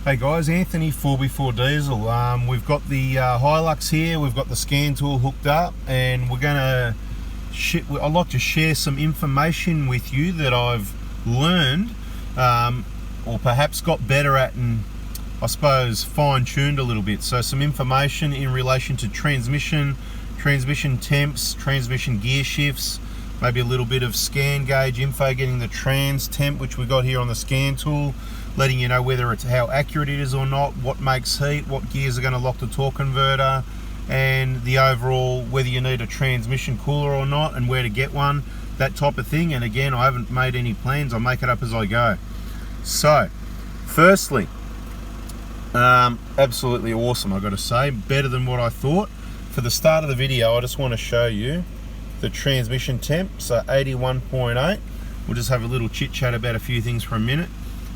Hey guys, Anthony 4x4 Diesel. We've got the Hilux here, we've got the scan tool hooked up, and we're gonna I'd like to share some information with you that I've learned, or perhaps got better at, and I suppose fine-tuned a little bit. So some information in relation to transmission temps, transmission gear shifts, maybe a little bit of scan gauge info, getting the trans temp, which we got here on the scan tool, letting you know whether it's how accurate it is or not, what makes heat, what gears are going to lock the torque converter, and the overall whether you need a transmission cooler or not and where to get one, that type of thing. And again, I haven't made any plans, I make it up as I go. So firstly, absolutely awesome, I've got to say, better than what I thought. For the start of the video, I just want to show you the transmission temp, so 81.8. We'll just have a little chit chat about a few things for a minute,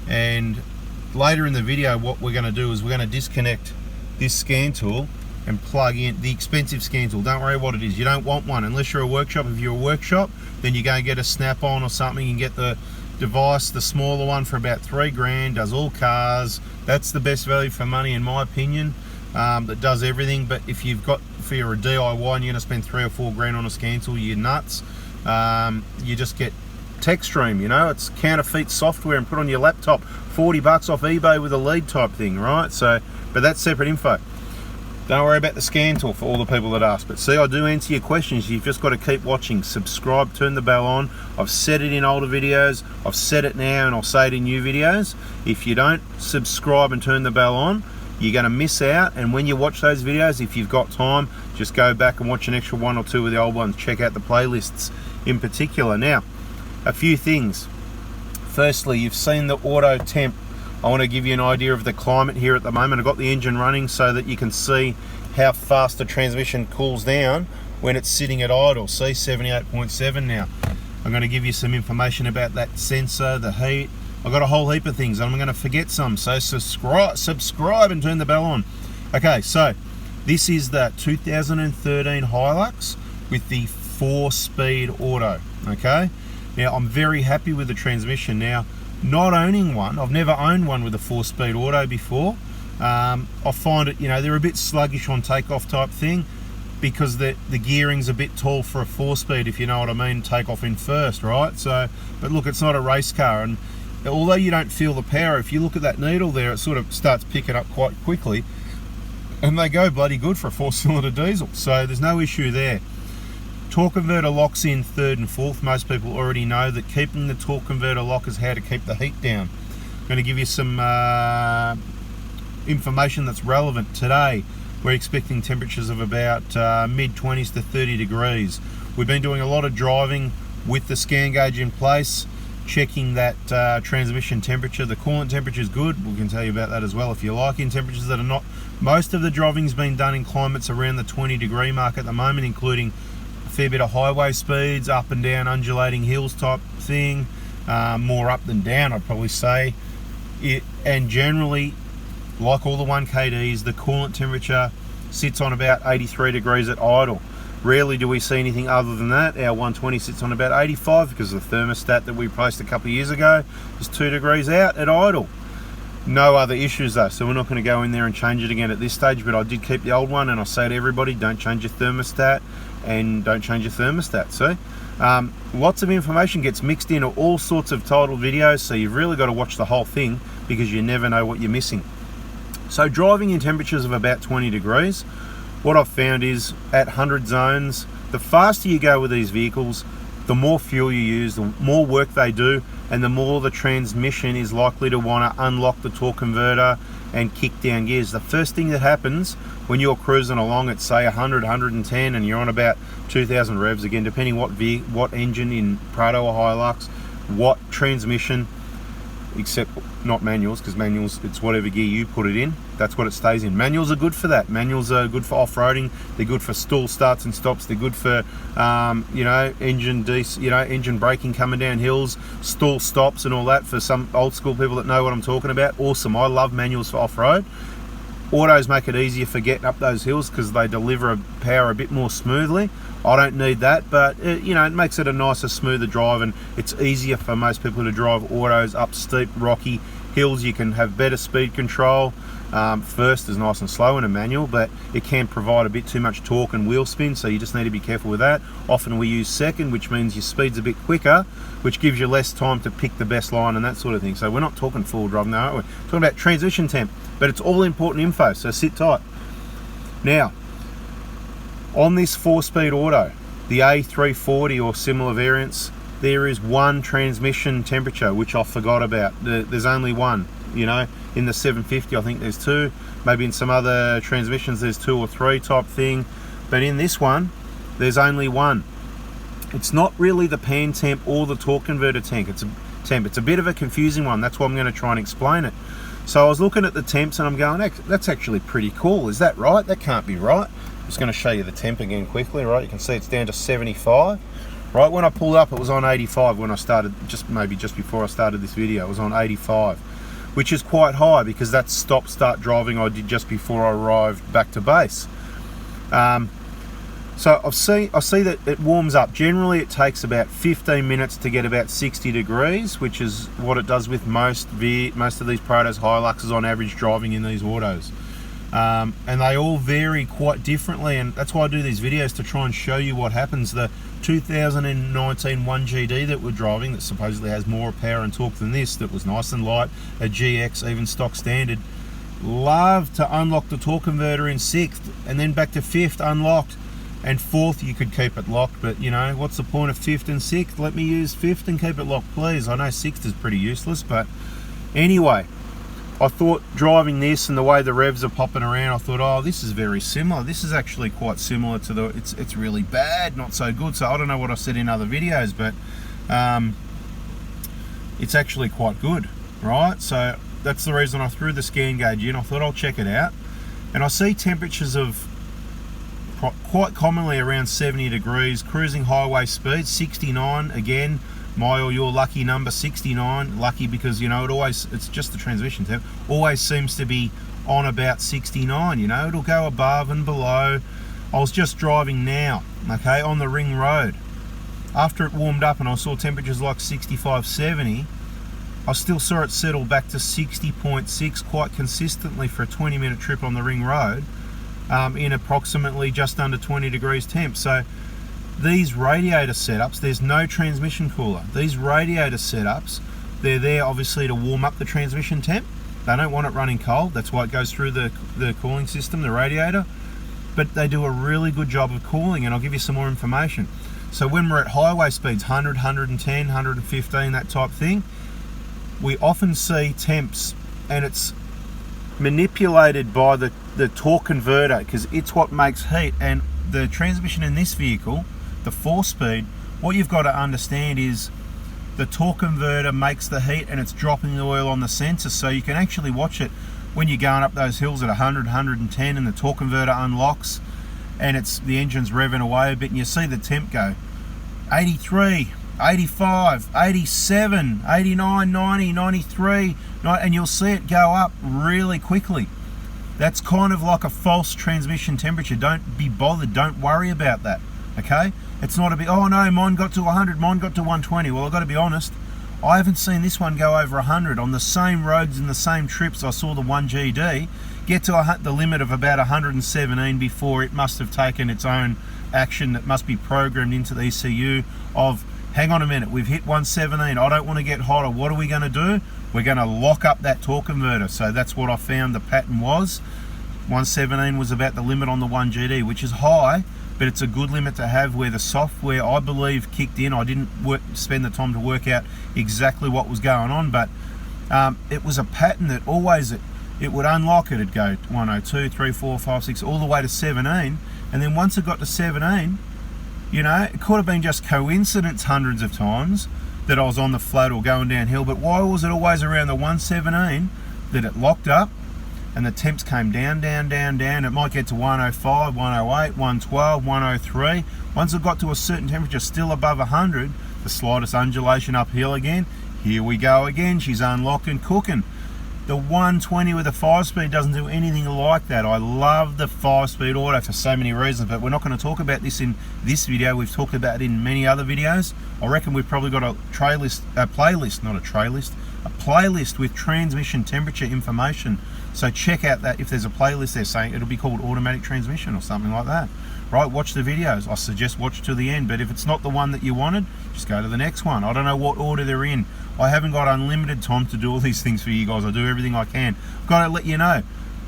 and later in the video what we're going to do is we're going to disconnect this scan tool and plug in the expensive scan tool. Don't worry what it is, you don't want one unless you're a workshop. If you're a workshop, then you go and get a snap-on or something and get the device, the smaller one, for about $3 grand, does all cars. That's the best value for money in my opinion, that does everything. But if you've got, if you're a DIY and you're going to spend $3 or $4 grand on a scan tool, you're nuts. You just get TechStream, you know, it's counterfeit software and put on your laptop, 40 bucks off eBay with a lead type thing, right? So, but that's separate info. Don't worry about the scan tool for all the people that ask. But see, I do answer your questions. You've just got to keep watching, subscribe, turn the bell on. I've said it in older videos, I've said it now, and I'll say it in new videos. If you don't subscribe and turn the bell on, you're going to miss out. And when you watch those videos, if you've got time, just go back and watch an extra one or two of the old ones. Check out the playlists in particular. Now, a few things. Firstly, you've seen the auto temp. I want to give you an idea of the climate here at the moment. I've got the engine running so that you can see how fast the transmission cools down when it's sitting at idle. See, 78.7 now. I'm going to give you some information about that sensor, the heat. I've got a whole heap of things, and I'm going to forget some, so subscribe and turn the bell on. Okay, so this is the 2013 Hilux with the 4-speed auto. Okay, now I'm very happy with the transmission. Now, not owning one, I've never owned one with a 4-speed auto before. I find it, you know, they're a bit sluggish on takeoff type thing, because the gearing's a bit tall for a 4-speed, if you know what I mean, takeoff in first, right? So, but look, it's not a race car, and although you don't feel the power, if you look at that needle there, it sort of starts picking up quite quickly, and they go bloody good for a 4-cylinder diesel, so there's no issue there. Torque converter locks in third and fourth. Most people already know that keeping the torque converter lock is how to keep the heat down. I'm going to give you some information that's relevant today. We're expecting temperatures of about mid-20s to 30 degrees. We've been doing a lot of driving with the scan gauge in place, checking that transmission temperature. The coolant temperature is good. We can tell you about that as well if you like. In temperatures that are not, most of the driving's been done in climates around the 20-degree mark at the moment, including a fair bit of highway speeds, up and down undulating hills type thing, more up than down I'd probably say. And generally, like all the 1KDs, the coolant temperature sits on about 83 degrees at idle. Rarely do we see anything other than that. Our 120 sits on about 85 because the thermostat that we replaced a couple of years ago is 2 degrees out at idle. No other issues though, so we're not going to go in there and change it again at this stage, but I did keep the old one, and I say to everybody, don't change your thermostat, and don't change your thermostat. See, lots of information gets mixed into all sorts of titled videos, so you've really got to watch the whole thing because you never know what you're missing. So driving in temperatures of about 20 degrees, what I've found is at 100 zones, the faster you go with these vehicles, the more fuel you use, the more work they do, and the more the transmission is likely to want to unlock the torque converter and kick down gears. The first thing that happens when you're cruising along at say 100, 110 and you're on about 2000 revs, again depending what engine in Prado or Hilux, what transmission, except not manuals, because manuals, it's whatever gear you put it in, that's what it stays in. Manuals are good for that. Manuals are good for off-roading, they're good for stall starts and stops, they're good for you know, engine braking coming down hills, stall stops and all that. For some old school people that know what I'm talking about, awesome. I love manuals for off-road. Autos make it easier for getting up those hills because they deliver power a bit more smoothly. I don't need that, but you know, it makes it a nicer, smoother drive, and it's easier for most people to drive autos up steep, rocky hills you can have better speed control. First is nice and slow in a manual, but it can provide a bit too much torque and wheel spin, so you just need to be careful with that. Often we use second, which means your speed's a bit quicker, which gives you less time to pick the best line and that sort of thing. So we're not talking full drive now, we're talking about transmission temp, but it's all important info, so sit tight. Now, on this 4-speed auto, the A340 or similar variants, there is one transmission temperature, which I forgot about. There's only one, you know. In the 750 I think there's two, maybe in some other transmissions there's 2 or 3 type thing, but in this one there's only one. It's not really the pan temp or the torque converter temp. It's a bit of a confusing one. That's why I'm going to try and explain it. So I was looking at the temps and I'm going, that's actually pretty cool. Is that right? That can't be right. I'm just going to show you the temp again quickly. Right, you can see it's down to 75. Right, when I pulled up it was on 85 when I started, maybe just before I started this video. It was on 85, which is quite high because that's stop-start driving I did just before I arrived back to base. So I see that it warms up. Generally it takes about 15 minutes to get about 60 degrees, which is what it does with most of these Protos Hiluxes on average driving in these autos. And they all vary quite differently, and that's why I do these videos, to try and show you what happens. The 2019 1GD that we're driving, that supposedly has more power and torque than this, that was nice and light, a GX, even stock standard, loved to unlock the torque converter in 6th and then back to 5th unlocked, and 4th you could keep it locked, but you know, what's the point of 5th and 6th? Let me use 5th and keep it locked, please. I know 6th is pretty useless, but anyway, I thought driving this and the way the revs are popping around, I thought, oh, this is very similar. This is actually quite similar to the, it's really bad, not so good. So I don't know what I said in other videos, but it's actually quite good, right? So that's the reason I threw the scan gauge in. I thought I'll check it out. And I see temperatures of quite commonly around 70 degrees, cruising highway speed, 69 again. My or your lucky number, 69. Lucky because, you know, it's just the transmission temp, always seems to be on about 69, you know, it'll go above and below. I was just driving now, okay, on the ring road. After it warmed up and I saw temperatures like 65, 70, I still saw it settle back to 60.6 quite consistently for a 20-minute trip on the ring road, in approximately just under 20 degrees temp. So these radiator setups, there's no transmission cooler. These radiator setups, they're there obviously to warm up the transmission temp. They don't want it running cold. That's why it goes through the cooling system, the radiator. But they do a really good job of cooling, and I'll give you some more information. So when we're at highway speeds, 100, 110, 115, that type thing, we often see temps, and it's manipulated by the torque converter, because it's what makes heat. And the transmission in this vehicle, the 4-speed, what you've got to understand is the torque converter makes the heat and it's dropping the oil on the sensor, so you can actually watch it when you're going up those hills at 100, 110 and the torque converter unlocks and the engine's revving away a bit, and you see the temp go 83, 85, 87, 89, 90, 93, and you'll see it go up really quickly. That's kind of like a false transmission temperature. Don't be bothered, don't worry about that, okay? It's not a bit, oh no, mine got to 100, mine got to 120. Well, I've got to be honest, I haven't seen this one go over 100. On the same roads and the same trips, I saw the 1GD get to the limit of about 117 before it must have taken its own action that must be programmed into the ECU of, hang on a minute, we've hit 117, I don't want to get hotter, what are we going to do? We're going to lock up that torque converter. So that's what I found the pattern was. 117 was about the limit on the 1GD, which is high, but it's a good limit to have, where the software, I believe, kicked in. I didn't spend the time to work out exactly what was going on, but it was a pattern that always, it would unlock, it'd go 102, 3, 4, 5, 6, all the way to 17, and then once it got to 17, you know, it could have been just coincidence hundreds of times that I was on the flat or going downhill, but why was it always around the 117 that it locked up and the temps came down, down, down, down? It might get to 105, 108, 112, 103. Once it got to a certain temperature, still above 100, the slightest undulation uphill again. Here we go again, she's unlocked and cooking. The 120 with a 5-speed doesn't do anything like that. I love the 5-speed auto for so many reasons, but we're not going to talk about this in this video. We've talked about it in many other videos. I reckon we've probably got a playlist, not a tray list, a playlist with transmission temperature information. So check out that. If there's a playlist there saying it'll be called automatic transmission or something like that, right? Watch the videos. I suggest watch to the end, but if it's not the one that you wanted, just go to the next one. I don't know what order they're in. I haven't got unlimited time to do all these things for you guys. I do everything I can. I've got to let you know,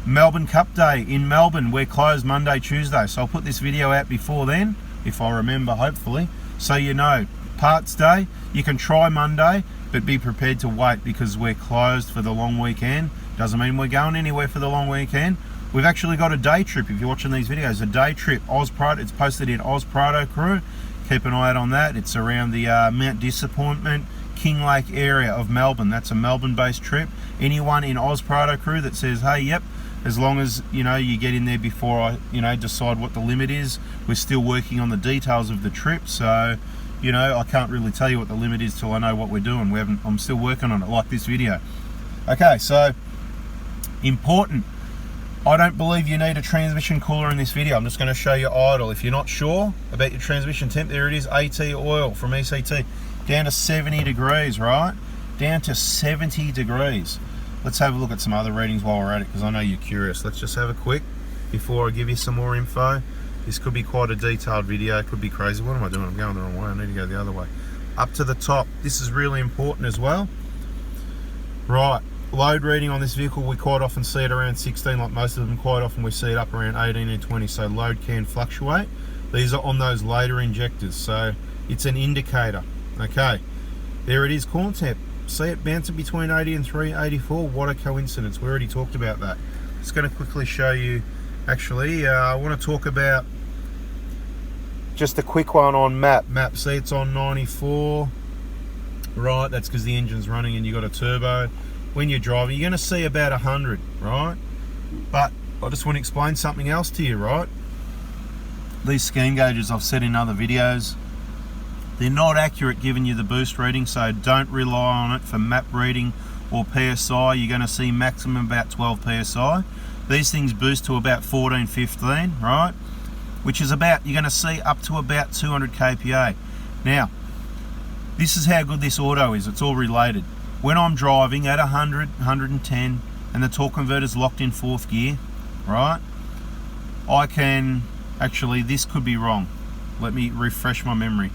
Melbourne Cup Day in Melbourne, we're closed Monday, Tuesday, so I'll put this video out before then, if I remember, hopefully, so you know. Parts Day, you can try Monday, but be prepared to wait because we're closed for the long weekend. Doesn't mean we're going anywhere for the long weekend. We've actually got a day trip, if you're watching these videos, a day trip. It's posted in Oz Prado Crew. Keep an eye out on that. It's around the Mount Disappointment, King Lake area of Melbourne. That's a Melbourne-based trip. Anyone in Oz Prado Crew that says, hey, yep, as long as, you know, you get in there before I, you know, decide what the limit is. We're still working on the details of the trip, so, you know, I can't really tell you what the limit is till I know what we're doing. I'm still working on it, like this video. Okay, so, important. I don't believe you need a transmission cooler in this video. I'm just going to show you idle. If you're not sure about your transmission temp, there it is, AT oil from ECT. Down to 70 degrees, right? Down to 70 degrees. Let's have a look at some other readings while we're at it, because I know you're curious. Let's just have a quick, before I give you some more info. This could be quite a detailed video, it could be crazy. What am I doing? I'm going the wrong way, I need to go the other way. Up to the top, this is really important as well. Right, load reading on this vehicle, we quite often see it around 16, like most of them. Quite often we see it up around 18 and 20, so load can fluctuate. These are on those later injectors, so it's an indicator. Okay, there it is, coolant temp. See it bouncing between 80 and 384. What a coincidence. We already talked about that. Just going to quickly show you. Actually, I want to talk about just a quick one on map. See, it's on 94. Right, that's because the engine's running and you got a turbo. When you're driving, you're going to see about 100, right? But I just want to explain something else to you, right? These scheme gauges I've said in other videos, they're not accurate giving you the boost reading, so don't rely on it for map reading or PSI. You're going to see maximum about 12 PSI. These things boost to about 14, 15, right? Which is about, you're going to see up to about 200 kPa. Now, this is how good this auto is. It's all related. When I'm driving at 100, 110, and the torque converter's locked in 4th gear, right? I can, actually, this could be wrong. Let me refresh my memory.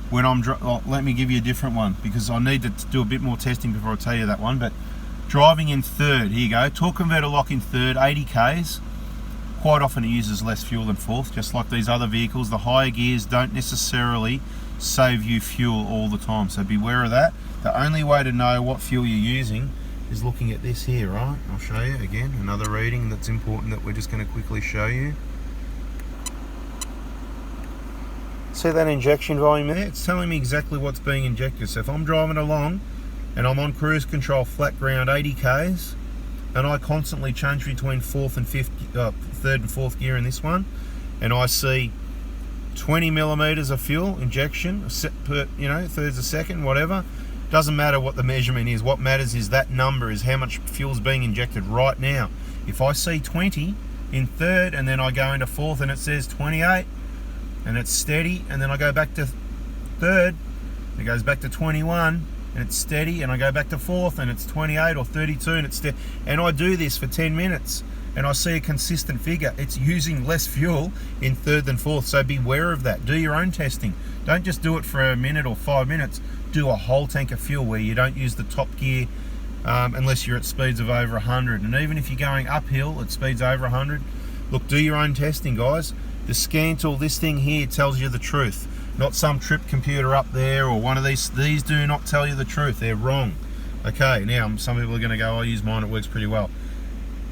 When I'm, let me give you a different one, because I need to do a bit more testing before I tell you that one. But driving in 3rd, here you go, torque converter lock in 3rd, 80 Ks. Quite often it uses less fuel than 4th, just like these other vehicles. The higher gears don't necessarily save you fuel all the time, so beware of that. The only way to know what fuel you're using is looking at this here, right? I'll show you again, another reading that's important that we're just going to quickly show you. See that injection volume there? It's telling me exactly what's being injected. So if I'm driving along and I'm on cruise control, flat ground, 80 Ks, and I constantly change between 3rd and 4th gear in this one, and I see 20 millimeters of fuel injection per, you know, thirds a second, whatever, doesn't matter what the measurement is. What matters is that number, is how much fuel is being injected right now. If I see 20 in 3rd and then I go into 4th and it says 28, and it's steady, and then I go back to 3rd, it goes back to 21, and it's steady, and I go back to 4th, and it's 28 or 32, and it's steady, and I do this for 10 minutes, and I see a consistent figure. It's using less fuel in 3rd than 4th, so beware of that. Do your own testing. Don't just do it for a minute or 5 minutes. Do a whole tank of fuel where you don't use the top gear unless you're at speeds of over 100, and even if you're going uphill at speeds over 100, look, do your own testing, guys. The scan tool, this thing here, tells you the truth. Not some trip computer up there or one of these. These do not tell you the truth. They're wrong. Okay, now some people are going to go, I use mine, it works pretty well.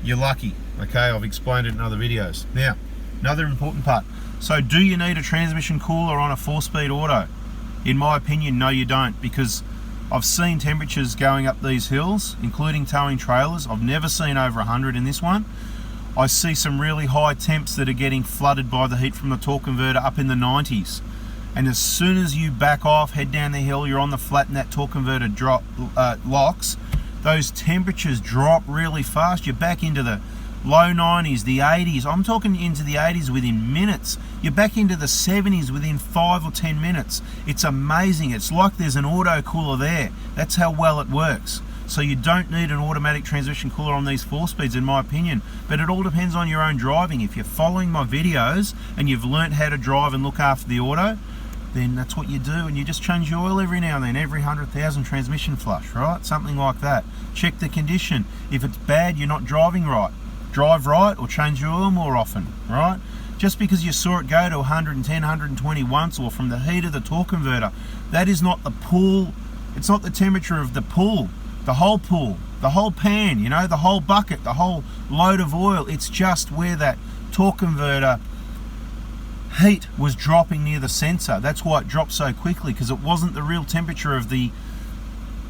You're lucky. Okay, I've explained it in other videos. Now, another important part. So do you need a transmission cooler on a 4-speed auto? In my opinion, no you don't, because I've seen temperatures going up these hills, including towing trailers. I've never seen over 100 in this one. I see some really high temps that are getting flooded by the heat from the torque converter up in the 90s. And as soon as you back off, head down the hill, you're on the flat and that torque converter locks, those temperatures drop really fast. You're back into the low 90s, the 80s. I'm talking into the 80s within minutes. You're back into the 70s within 5 or 10 minutes. It's amazing. It's like there's an auto cooler there. That's how well it works. So you don't need an automatic transmission cooler on these 4-speeds, in my opinion. But it all depends on your own driving. If you're following my videos and you've learnt how to drive and look after the auto, then that's what you do, and you just change your oil every now and then, every 100,000 transmission flush, right? Something like that. Check the condition. If it's bad, you're not driving right. Drive right or change your oil more often, right? Just because you saw it go to 110, 120 once, or from the heat of the torque converter, that is not the pool. It's not the temperature of the pool, the whole pan, you know, the whole bucket, the whole load of oil. It's just where that torque converter heat was dropping near the sensor. That's why it dropped so quickly, because it wasn't the real temperature of the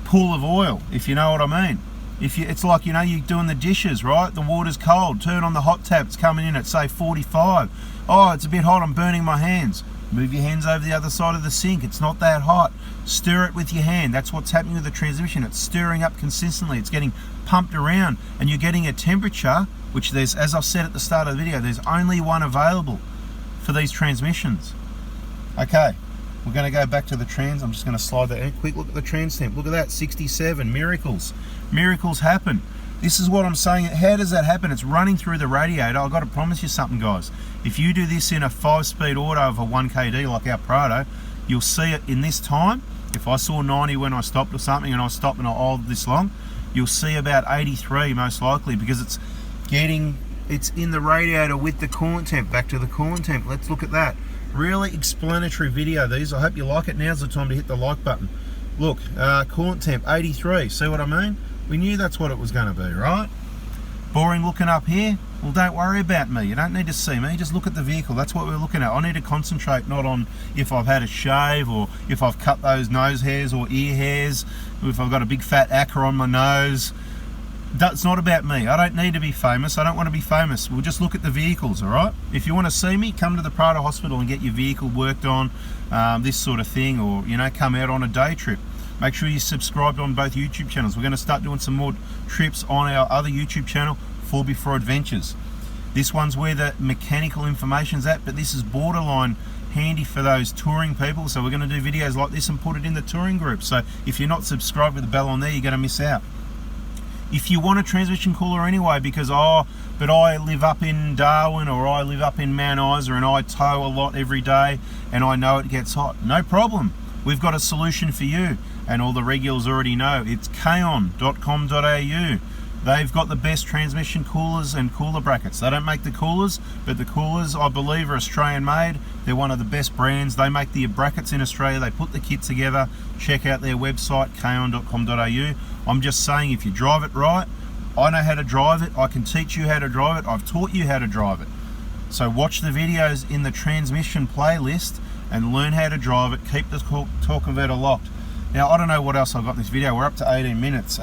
pool of oil, if you know what I mean. It's like, you know, you're doing the dishes, right? The water's cold, turn on the hot tap, it's coming in at say 45. Oh, it's a bit hot, I'm burning my hands. Move your hands over the other side of the sink, it's not that hot. Stir it with your hand. That's what's happening with the transmission. It's stirring up consistently, it's getting pumped around, and you're getting a temperature, which there's, as I've said at the start of the video, there's only one available for these transmissions. Okay, we're going to go back to the trans. I'm just going to slide that in. Quick look at the trans temp. Look at that, 67. Miracles happen. This is what I'm saying. How does that happen? It's running through the radiator. I've got to promise you something, guys. If you do this in a 5-speed auto of a 1KD like our Prado, you'll see it in this time. If I saw 90 when I stopped or something, and I stopped and I oiled this long, you'll see about 83 most likely, because it's in the radiator with the coolant temp. Back to the coolant temp. Let's look at that. Really explanatory video, these. I hope you like it. Now's the time to hit the like button. Look, coolant temp 83. See what I mean? We knew that's what it was going to be, right? Boring looking up here? Well, don't worry about me. You don't need to see me. Just look at the vehicle. That's what we're looking at. I need to concentrate not on if I've had a shave, or if I've cut those nose hairs or ear hairs, or if I've got a big fat acca on my nose. It's not about me. I don't need to be famous. I don't want to be famous. We'll just look at the vehicles, all right? If you want to see me, come to the Prado Hospital and get your vehicle worked on, this sort of thing, or, you know, come out on a day trip. Make sure you subscribe on both YouTube channels. We're going to start doing some more trips on our other YouTube channel, 4Before Adventures. This one's where the mechanical information's at, but this is borderline handy for those touring people. So we're going to do videos like this and put it in the touring group. So if you're not subscribed with the bell on there, you're going to miss out. If you want a transmission cooler anyway, because but I live up in Darwin, or I live up in Mount Isa, and I tow a lot every day, and I know it gets hot, no problem. We've got a solution for you, and all the regulars already know. It's kaon.com.au. They've got the best transmission coolers and cooler brackets. They don't make the coolers, but the coolers, I believe, are Australian made. They're one of the best brands. They make the brackets in Australia. They put the kit together. Check out their website, kaon.com.au. I'm just saying, if you drive it right, I know how to drive it. I can teach you how to drive it. I've taught you how to drive it. So watch the videos in the transmission playlist and learn how to drive it. Keep the torque converter locked. Now, I don't know what else I've got in this video. We're up to 18 minutes.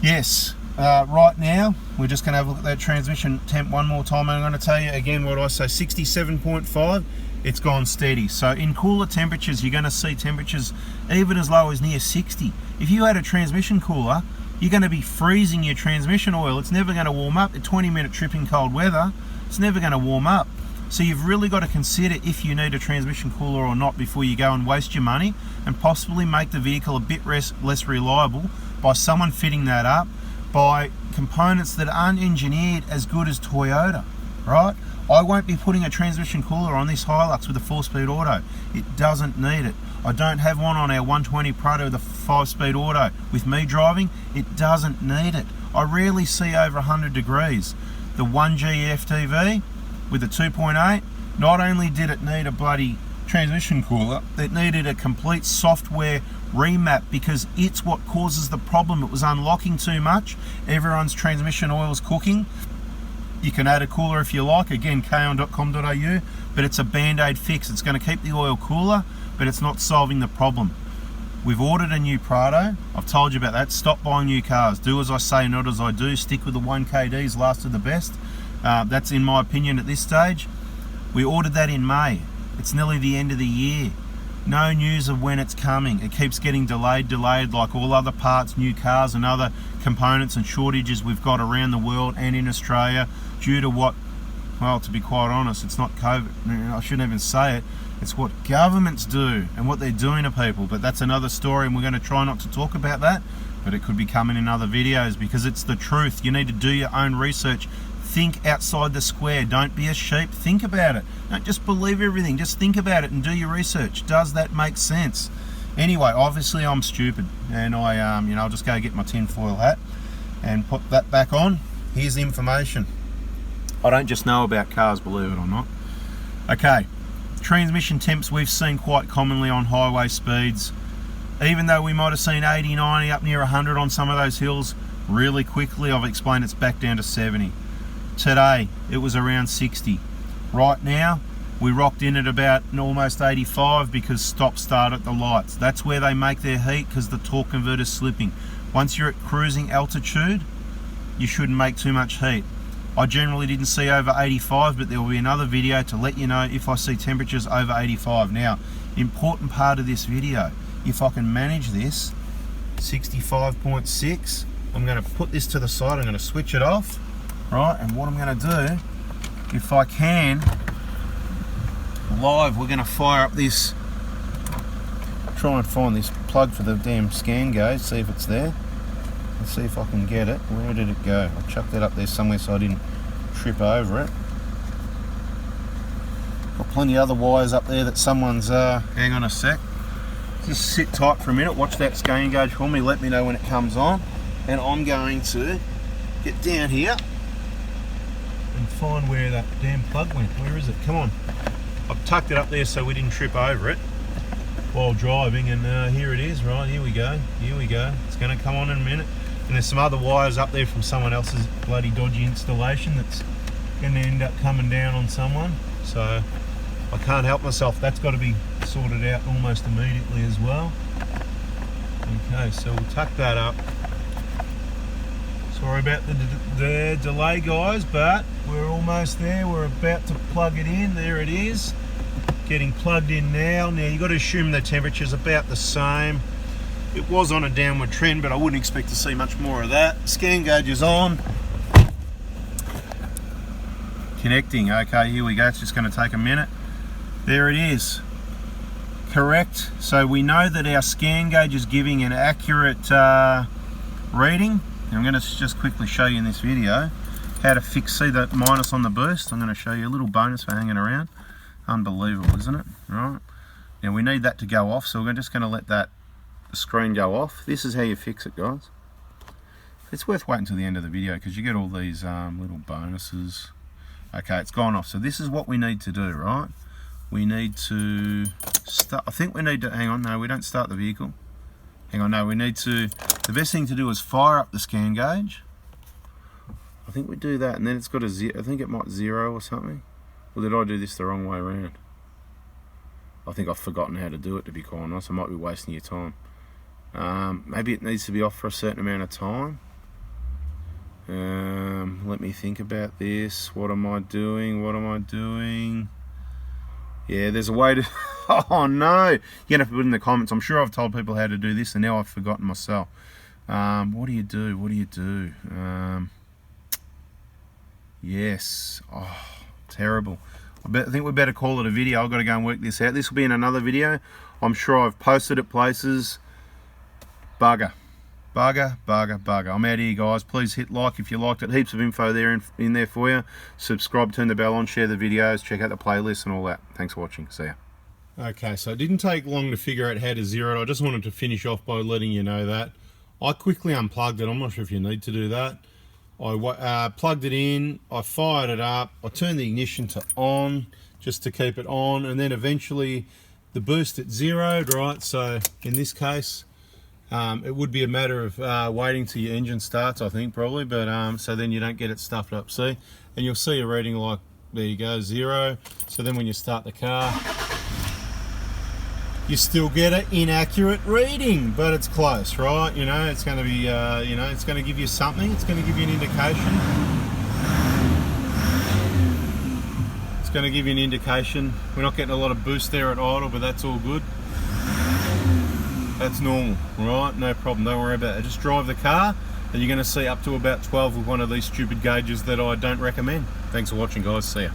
Yes, right now we're just going to have a look at that transmission temp one more time, and I'm going to tell you again what I say. 67.5, it's gone steady. So in cooler temperatures, you're going to see temperatures even as low as near 60. If you had a transmission cooler, you're going to be freezing your transmission oil. It's never going to warm up. A 20-minute trip in cold weather, it's never going to warm up. So you've really got to consider if you need a transmission cooler or not before you go and waste your money and possibly make the vehicle a bit less reliable by someone fitting that up by components that aren't engineered as good as Toyota, right? I won't be putting a transmission cooler on this Hilux with a 4-speed auto. It doesn't need it. I don't have one on our 120 Prado with a 5-speed auto. With me driving, it doesn't need it. I rarely see over 100 degrees. The 1G FTV with a 2.8, not only did it need a bloody transmission cooler, it needed a complete software remap, because it's what causes the problem. It was unlocking too much. Everyone's transmission oil is cooking. You can add a cooler if you like, again, kaon.com.au, but it's a band-aid fix. It's going to keep the oil cooler, but it's not solving the problem. We've ordered a new Prado. I've told you about that. Stop buying new cars. Do as I say, not as I do. Stick with the 1KDs, last of the best. That's in my opinion at this stage. We ordered that in May. It's nearly the end of the year. No news of when it's coming. It keeps getting delayed like all other parts, new cars and other components and shortages we've got around the world and in Australia due to what, well, to be quite honest, it's not COVID. I shouldn't even say it. It's what governments do and what they're doing to people. But that's another story, and we're going to try not to talk about that. But it could be coming in other videos because it's the truth. You need to do your own research. Think outside the square. Don't be a sheep. Think about it. Don't just believe everything. Just think about it and do your research. Does that make sense? Anyway, obviously I'm stupid, and I'll just go get my tinfoil hat and put that back on. Here's the information. I don't just know about cars, believe it or not. Okay, transmission temps we've seen quite commonly on highway speeds. Even though we might have seen 80, 90, up near 100 on some of those hills, really quickly I've explained it's back down to 70. Today it was around 60. Right now we rocked in at about almost 85 because stop-start at the lights. That's where they make their heat because the torque converter's slipping. Once you're at cruising altitude, you shouldn't make too much heat. I generally didn't see over 85, but there will be another video to let you know if I see temperatures over 85. Now, important part of this video, if I can manage this, 65.6, I'm going to put this to the side, I'm going to switch it off, right, and what I'm going to do, if I can, live, we're going to fire up this, try and find this plug for the damn scan gauge, see if it's there. Let's see if I can get it. Where did it go? I chucked that up there somewhere so I didn't trip over it. Got plenty of other wires up there that someone's, hang on a sec. Just sit tight for a minute, watch that scan gauge for me, let me know when it comes on. And I'm going to get down here and find where that damn plug went. Where is it? Come on. I've tucked it up there so we didn't trip over it while driving, and here it is. Right, here we go. It's going to come on in a minute. And there's some other wires up there from someone else's bloody dodgy installation that's going to end up coming down on someone. So I can't help myself. That's got to be sorted out almost immediately as well. Okay, so we'll tuck that up. Sorry about the delay, guys, but we're almost there. We're about to plug it in. There it is. Getting plugged in now. Now you've got to assume the temperature's about the same. It was on a downward trend, but I wouldn't expect to see much more of that. Scan gauge is on. Connecting. Okay, here we go. It's just going to take a minute. There it is. Correct. So we know that our scan gauge is giving an accurate reading. And I'm going to just quickly show you in this video how to see the minus on the boost. I'm going to show you a little bonus for hanging around. Unbelievable, isn't it? Right. Now we need that to go off, so we're just going to let that screen go off. This is how you fix it, guys. It's worth waiting until the end of the video because you get all these little bonuses. Okay, it's gone off. So this is what we need to do, right? We need to start. I think we need to, hang on, no, we don't start the vehicle. Hang on, no, we need to, the best thing to do is fire up the scan gauge. I think we do that, and then it's got a zero. I think it might 0 or something. Or did I do this the wrong way around? I think I've forgotten how to do it, to be quite honest. I might be wasting your time. Maybe it needs to be off for a certain amount of time. Let me think about this. What am I doing? Yeah, there's a way to... Oh no! You're going to have to put in the comments. I'm sure I've told people how to do this and now I've forgotten myself. What do you do? Yes. Oh, terrible. I think we better call it a video. I've got to go and work this out. This will be in another video. I'm sure I've posted it places. Bugger. I'm out here, guys. Please hit like if you liked it. Heaps of info there in there for you. Subscribe, turn the bell on, share the videos, check out the playlist and all that. Thanks for watching. See ya. Okay, so it didn't take long to figure out how to zero it. I just wanted to finish off by letting you know that. I quickly unplugged it. I'm not sure if you need to do that. I plugged it in, I fired it up, I turned the ignition to on just to keep it on, and then eventually the boost at zeroed, right? So in this case, it would be a matter of waiting till your engine starts, I think, probably, but so then you don't get it stuffed up, see? And you'll see a reading like, there you go, 0. So then when you start the car, you still get an inaccurate reading, but it's close, right? You know, it's going to be, you know, it's going to give you something. It's going to give you an indication. It's going to give you an indication. We're not getting a lot of boost there at idle, but that's all good. That's normal, right? No problem, don't worry about it. Just drive the car and you're going to see up to about 12 with one of these stupid gauges that I don't recommend. Thanks for watching, guys. See ya.